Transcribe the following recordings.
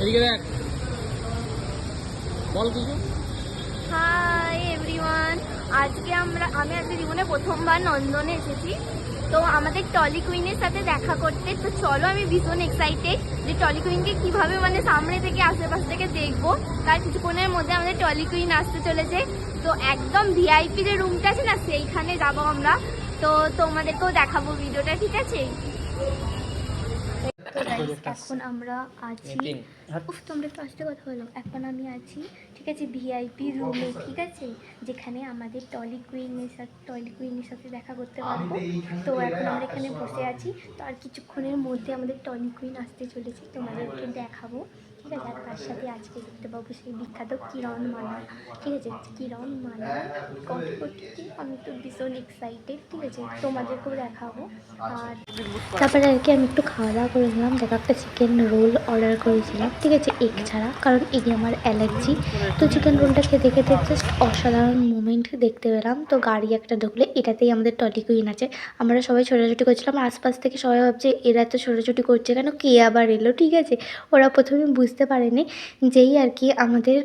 এদিকে দেখ, বল কিছু। হাই এভরিওয়ান, আমি আজকে জীবনে প্রথমবার নন্দনে এসেছি। তো আমাদের টলি কুইনের সাথে দেখা করতে, তো চলো আমি ভীষণ এক্সাইটেড যে টলি কুইনকে কীভাবে মানে সামনে থেকে আশেপাশ থেকে দেখবো। তার কিছুক্ষণের মধ্যে আমাদের টলি কুইন আসতে চলেছে। তো একদম ভিআইপি যে রুমটা আছে না, সেইখানে যাবো আমরা। তো তোমাদেরকেও দেখাবো ভিডিওটা, ঠিক আছে? এখন আমরা আছি, তোমরা একটু আসতে কথা বলো। এখন আমি আছি, ঠিক আছে, ভিআইপি রুমে, ঠিক আছে, যেখানে আমাদের টলি কুইনের সাথে দেখা করতে পারবো। তো এখন আমরা এখানে বসে আছি। তো আর কিছুক্ষণের মধ্যে আমাদের টলি কুইন আসতে চলেছে, তোমাদেরকে দেখাবো, ঠিক আছে। আর তার সাথে আজকে দেখতে পাবো সেই বিখ্যাত কিরণ মালা, ঠিক আছে, কিরণ মালা কটকটি। আমি তো ভীষণ এক্সাইটেড, ঠিক আছে, তোমাদেরকেও দেখাবো। আর তারপরে আর কি আমি একটু খাওয়া দাওয়া করেছিলাম। দেখো, একটা চিকেন রোল অর্ডার করেছিলাম, ঠিক আছে, এগ ছাড়া, কারণ এগে আমার অ্যালার্জি। তো চিকেন রোলটা খেতে খেতে জাস্ট অসাধারণ মোমেন্ট দেখতে পেলাম। তো গাড়ি একটা ঢুকলে, এটাতেই আমাদের টলি কুইন আছে। আমরা সবাই ছোটাছুটি করছিলাম, আশপাশ থেকে সবাই ভাবছে এরা তো ছোটাছুটি করছে কেন, কে আবার এলো, ঠিক আছে। ওরা প্রথমে বুঝতে পারেনি। যেই আর কি আমাদের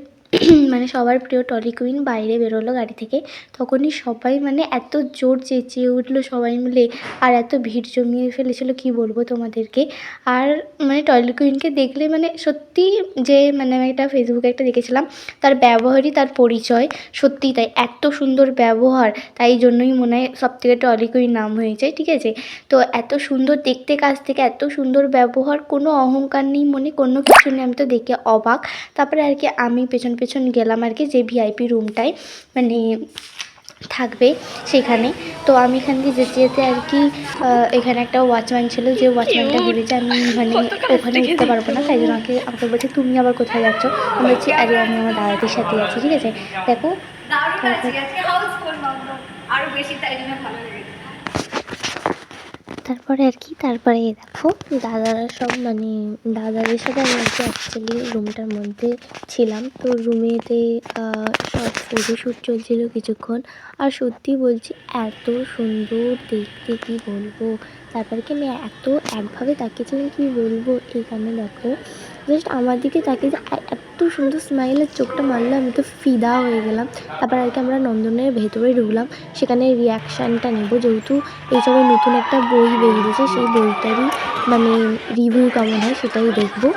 মানে সবার প্রিয় টলি কুইন বাইরে বেরোলো গাড়ি থেকে, তখনই সবাই মানে এত জোর চেঁচিয়ে উঠলো সবাই মিলে, আর এত ভিড় জমিয়ে ফেলেছিল কি বলবো তোমাদেরকে। আর মানে টলি কুইনকে দেখলে মানে সত্যি যে মানে আমি একটা ফেসবুকে একটা দেখেছিলাম, তার ব্যবহারই তার পরিচয়। সত্যিই তাই, এত সুন্দর ব্যবহার, তাই জন্যই মনে হয় সবথেকে টলি কুইন নাম হয়েছে, ঠিক আছে। তো এত সুন্দর দেখতে, কাছ থেকে এত সুন্দর ব্যবহার, কোনো অহংকার নেই মনে, কোনো কিছু নেই। আমি তো দেখে অবাক। তারপরে আর কি আমি পেছন পেছন গেলাম আর কি, যে ভিআইপি রুমটায় মানে থাকবে সেখানে। তো আমি এখান দিয়ে যেতে যেতে আর কি এখানে একটা ওয়াচম্যান ছিল, যে ওয়াচম্যানটা বলেছে আমি মানে ওখানে উঠতে পারবো না, তাই জন্য আমাকে বলছে তুমি আবার কোথায় যাচ্ছ। আমি বলছি আরে আমি আমার দাদাদের সাথে আছি, ঠিক আছে। দেখো আরো বেশি, তাই জন্য ভালো লেগেছে। তারপরে আর কি, তারপরে দেখো দাদারা সব মানে দাদাদের সাথে আমি আর কি অ্যাকচুয়ালি রুমটার মধ্যে ছিলাম। তো রুমেতে সব ফটোশ্যুট চলছিল কিছুক্ষণ। আর সত্যি বলছি এত সুন্দর দেখতে, কি বলবো। তারপরে কি আমি এত একভাবে তাকিয়েছিলাম কি বলবো। এখানে দেখো জাস্ট আমার দিকে তাকিয়ে যে এত সুন্দর স্মাইলের চোখটা মারলো, আমি তো ফিদা হয়ে গেলাম। তারপর আর কি আমরা নন্দনের ভেতরে ঢুকলাম, সেখানে রিয়াকশানটা নেবো, যেহেতু এইসবের নতুন একটা বই বেরিয়েছে, সেই বইটারই মানে রিভিউ কেমন হয় সেটাই দেখবো।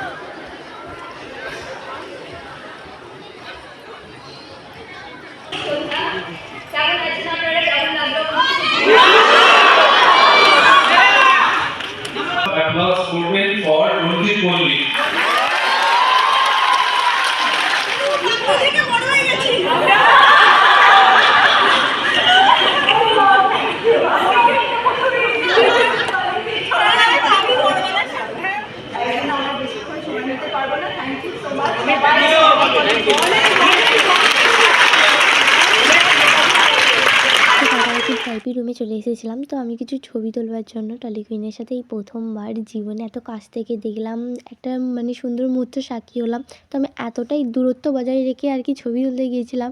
ভিআইপি রুমে চলে এসেছিলাম। তো আমি কিছু ছবি তোলবার জন্য টলি কুইনের সাথে এই প্রথমবার জীবনে এত কাছ থেকে দেখলাম, একটা মানে সুন্দর মুহূর্ত সাক্ষী হলাম। তো আমি এতটাই দূরত্ব বজায় রেখে আর কি ছবি তুলতে গিয়েছিলাম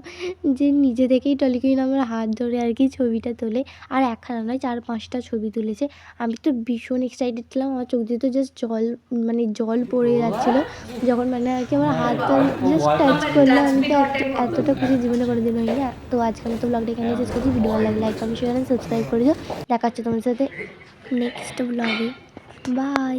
যে নিজে থেকেই টলি কুইন আমার হাত ধরে আর কি ছবিটা তোলে। আর একখানা নয়, 4-5টা ছবি তুলেছে। আমি তো ভীষণ এক্সাইটেড ছিলাম, আমার চোখ দিয়ে তো জাস্ট জল পড়ে যাচ্ছিলো যখন মানে আর কি আমার হাতটা জাস্ট টাচ করলো। আমি তো এতটা খুশি জীবনে কোনোদিন হয়নি। তো আজকের মতো ব্লগটা এখানে শেষ করছি। ভিডিও ভালো লাগলে লাইক কমেন্ট শেয়ার সাবস্ক্রাইব করে দিও। দেখা হচ্ছে তোমার সাথে নেক্সট ব্লগে। বাই।